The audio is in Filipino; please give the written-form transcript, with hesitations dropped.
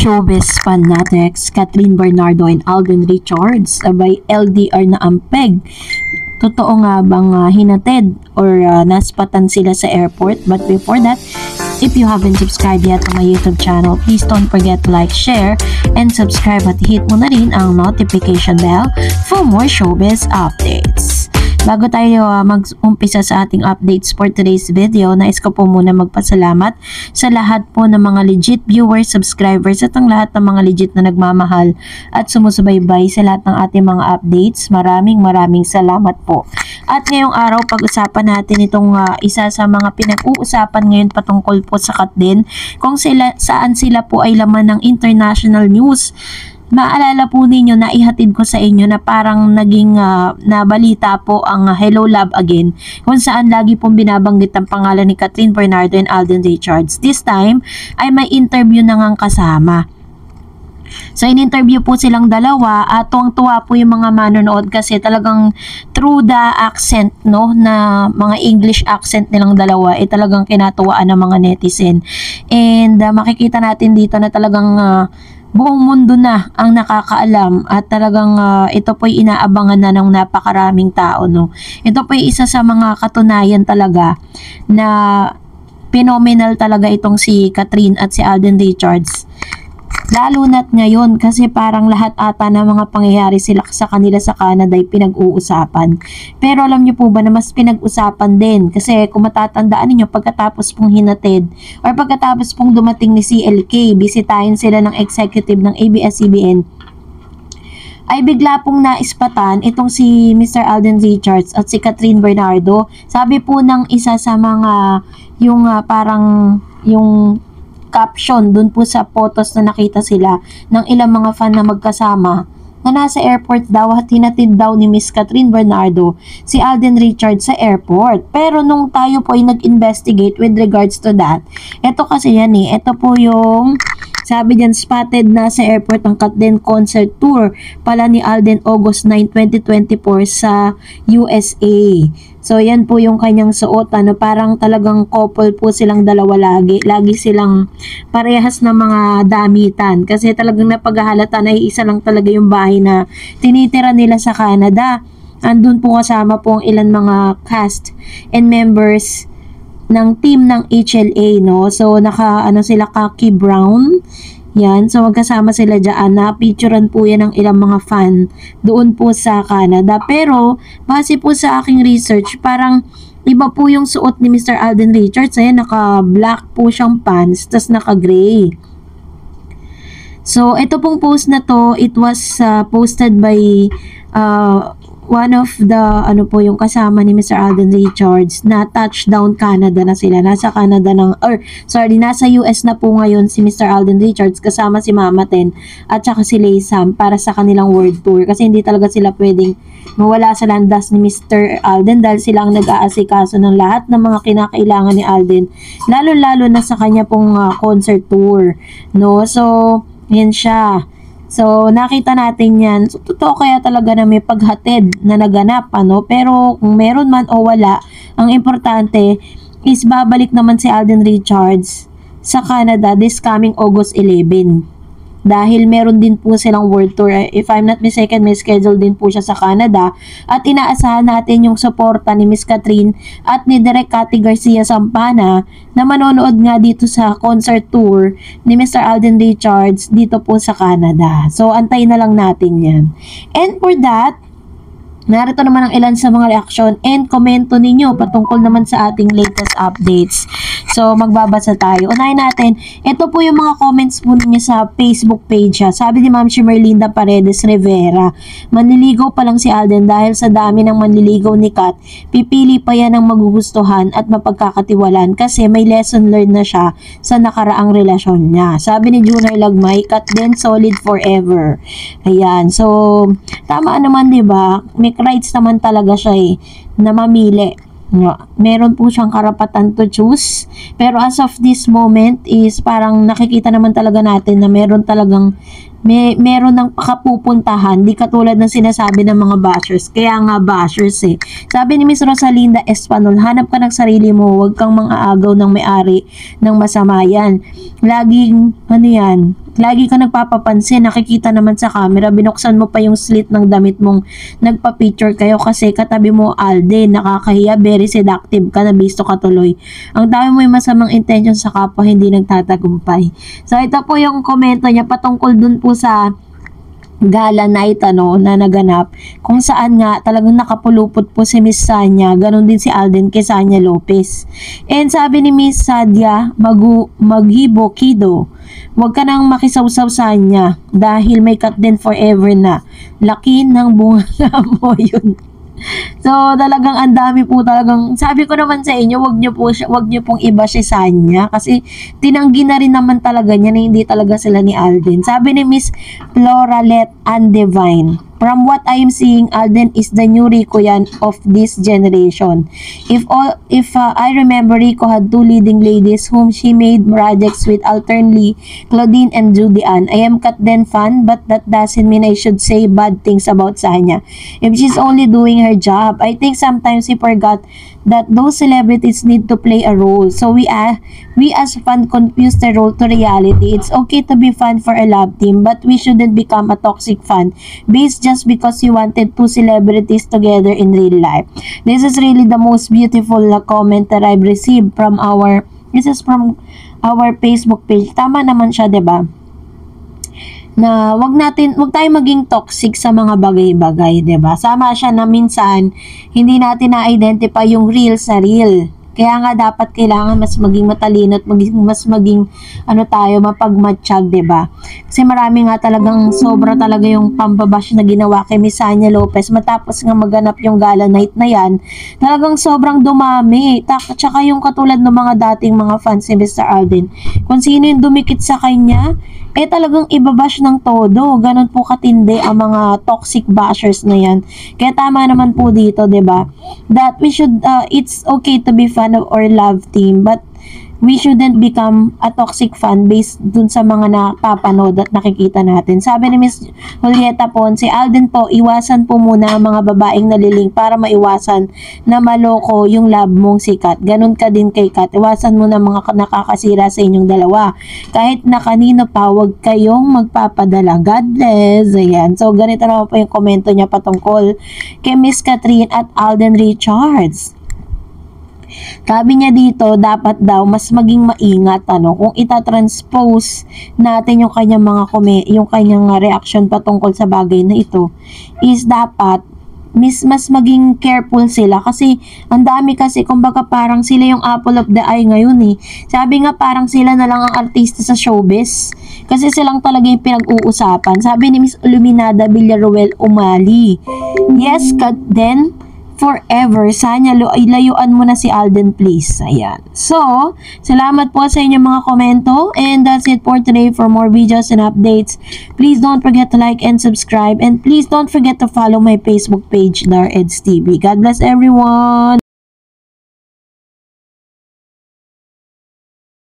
Showbiz fanatics Catherine Bernardo and Alden Richards abay LDR na ampeg. Totoo nga bang hinatid or naspatan sila sa airport? But before that, if you haven't subscribed yet to my YouTube channel, please don't forget to like, share, and subscribe at hit mo na rin ang notification bell for more showbiz updates. Bago tayo mag-umpisa sa ating updates for today's video, nais ko po muna magpasalamat sa lahat po ng mga legit viewers, subscribers at ang lahat ng mga legit na nagmamahal at sumusubaybay sa lahat ng ating mga updates. Maraming salamat po. At ngayong araw, pag-usapan natin itong isa sa mga pinag-uusapan ngayon patungkol po sa Katden, kung saan sila po ay laman ng international news. Maalala po ninyo na ihatid ko sa inyo na parang naging nabalita po ang Hello Love Again, kung saan lagi pong binabanggit ang pangalan ni Catherine Bernardo and Alden Richards. This time ay may interview na ngang kasama. So in-interview po silang dalawa at tuwang-tuwa po yung mga manonood kasi talagang through the accent, no, na mga English accent nilang dalawa ay talagang kinatuwaan ng mga netizen. And makikita natin dito na talagang buong mundo na ang nakakaalam at talagang ito po'y inaabangan na ng napakaraming tao, no. Ito po'y isa sa mga katunayan talaga na phenomenal talaga itong si Catherine at si Alden Richards. Lalo na't ngayon kasi parang lahat ata ng mga pangyayari sila sa kanila sa Canada ay pinag-uusapan. Pero alam niyo po ba na mas pinag-usapan din kasi kung matatandaan niyo pagkatapos pong hinatid or pagkatapos pong dumating ni CLK, bisitahin sila ng executive ng ABS-CBN, ay bigla pong naispatan itong si Mr. Alden Richards at si Catherine Bernardo. Sabi po ng isa sa mga yung parang yung caption dun po sa photos na nakita sila ng ilang mga fan na magkasama na nasa airport daw at hinatid daw ni Miss Catherine Bernardo si Alden Richards sa airport. Pero nung tayo po ay nag-investigate with regards to that, ito kasi yan ito po yung sabi diyan, spotted na sa airport ang Katden concert tour pala ni Alden August 9, 2024 sa USA. So yan po yung kanyang suot, parang talagang couple po silang dalawa lagi. Lagi silang parehas na mga damitan kasi talagang napaghahalata na isa lang talaga yung bahay na tinitira nila sa Canada. Andun po kasama po ang ilan mga cast and members ng team ng HLA, no. So sila khaki brown. Yan, so magkasama sila diyan. Na-picturean po yan ng ilang mga fan doon po sa Canada. Pero base po sa aking research, parang iba po yung suot ni Mr. Alden Richards. Ayan, naka-black po siyang pants, tas naka-gray. So ito pong post na to, it was posted by one of the yung kasama ni Mr. Alden Richards na touchdown Canada na sila. Nasa Canada nasa US na po ngayon si Mr. Alden Richards kasama si Mama Ten at saka si Lay Sam para sa kanilang world tour kasi hindi talaga sila pwedeng mawala sa landas ni Mr. Alden dahil sila ang nag-aasikaso ng lahat ng mga kinakailangan ni Alden, lalo na sa kanya pong concert tour, no. So yan siya. So, nakita natin yan. So, totoo kaya talaga na may paghatid na naganap, Pero kung meron man o wala, ang importante is babalik naman si Alden Richards sa Canada this coming August 11. Dahil meron din po silang world tour. If I'm not mistaken, may schedule din po siya sa Canada. At inaasahan natin yung suporta ni Miss Catherine at ni Direk Cathy Garcia Sampana na manonood nga dito sa concert tour ni Mr. Alden Richards dito po sa Canada. So, antayin na lang natin yan. And for that, narito naman ang ilan sa mga reaksyon and komento ninyo patungkol naman sa ating latest updates. So, magbabasa tayo. Unahin natin, ito po yung mga comments po ninyo sa Facebook page. Sabi ni Ma'am Shimerlinda Paredes Rivera, manliligaw pa lang si Alden dahil sa dami ng manliligaw ni Kat, pipili pa yan ng magugustuhan at mapagkakatiwalaan kasi may lesson learned na siya sa nakaraang relasyon niya. Sabi ni Junay Lagmay, Kat din solid forever. Ayan. So, tama naman, diba? May rights naman talaga siya na mamili. Meron po siyang karapatan to choose. Pero as of this moment is parang nakikita naman talaga natin na meron talagang meron ng pakapupuntahan, di katulad ng sinasabi ng mga bashers. Kaya nga bashers Sabi ni Miss Rosalinda Espanol, hanap ka ng sarili mo, huwag kang mang-aagaw ng may-ari ng masama yan. Laging, Lagi ka nagpapapansin, nakikita naman sa camera, binuksan mo pa yung slit ng damit mong nagpa-picture kayo kasi katabi mo Alden, nakakahiya, very seductive ka, nabisto ka tuloy. Ang dami mo yung masamang intention sa kapwa, hindi nagtatagumpay. So ito po yung komento niya patungkol dun po sa gala night na naganap kung saan nga talagang nakapulupot po si Miss Sanya, ganun din si Alden kay Sanya Lopez. And sabi ni Miss Sadia Maghibo Kido, huwag ka nang makisawsaw Sanya dahil may cut din forever na, laki ng bunga mo yun. So, talagang ang dami po talagang, sabi ko naman sa inyo, wag niyo pong iba si Sanya kasi tinanggi na rin naman talaga niya na hindi talaga sila ni Alden. Sabi ni Miss Floralet Andevine, from what I am seeing, Alden is the new Rico yan of this generation. If I remember, Rico had two leading ladies whom she made projects with, alternately Claudine and Judy Ann. I am cut then fan, but that doesn't mean I should say bad things about Sanya. If she's only doing her job, I think sometimes he forgot that those celebrities need to play a role. So we as fans confuse the role to reality. It's okay to be fan for a love team, but we shouldn't become a toxic fan based just because you wanted two celebrities together in real life. This is really the most beautiful comment that I've received from our Facebook page. Tama naman siya, 'di ba? Na wag tayong maging toxic sa mga bagay-bagay, 'di ba? Sama siya na minsan hindi natin na-identify yung real sa real. Kaya nga dapat kailangan mas maging matalino at mas maging mapagmatsyag, 'di ba? Kasi marami nga talagang sobra talaga yung pambabash na ginawa kay Miss Sanya Lopez matapos nga maganap yung gala night na yan. Talagang sobrang dumami. Tsaka yung katulad ng mga dating mga fans ni Mr. Alden. Kung sino yung dumikit sa kanya, talagang ibabash ng todo. Ganon po katindi ang mga toxic bashers na yan. Kaya tama naman po dito, 'di ba? That we should it's okay to be fan of or love team, but we shouldn't become a toxic fan based dun sa mga napapanood at nakikita natin. Sabi ni Miss Julieta Ponce, Alden po, iwasan po muna ang mga babaeng naliling para maiwasan na maloko yung love mong sikat. Ganun ka din kay Kat. Iwasan mo na mga nakakasira sa inyong dalawa. Kahit na kanino pa, huwag kayong magpapadala. God bless. Ayan. So, ganito naman po yung komento niya patungkol kay Miss Catherine at Alden Richards. Sabi niya dito, dapat daw mas maging maingat kung itatranspose natin yung kanyang yung kanyang reaction patungkol sa bagay na ito is dapat mas maging careful sila kasi ang dami kasi kumbaga parang sila yung apple of the eye ngayon eh. Sabi nga parang sila na lang ang artista sa showbiz kasi silang talaga yung pinag-uusapan. Sabi ni Miss Illuminada Villaruel Umali, yes, then forever, Sanya, layuan mo na si Alden, please. Ayan. So, salamat po sa inyong mga komento. And that's it for today. For more videos and updates, please don't forget to like and subscribe. And please don't forget to follow my Facebook page, Dar Eds TV. God bless everyone!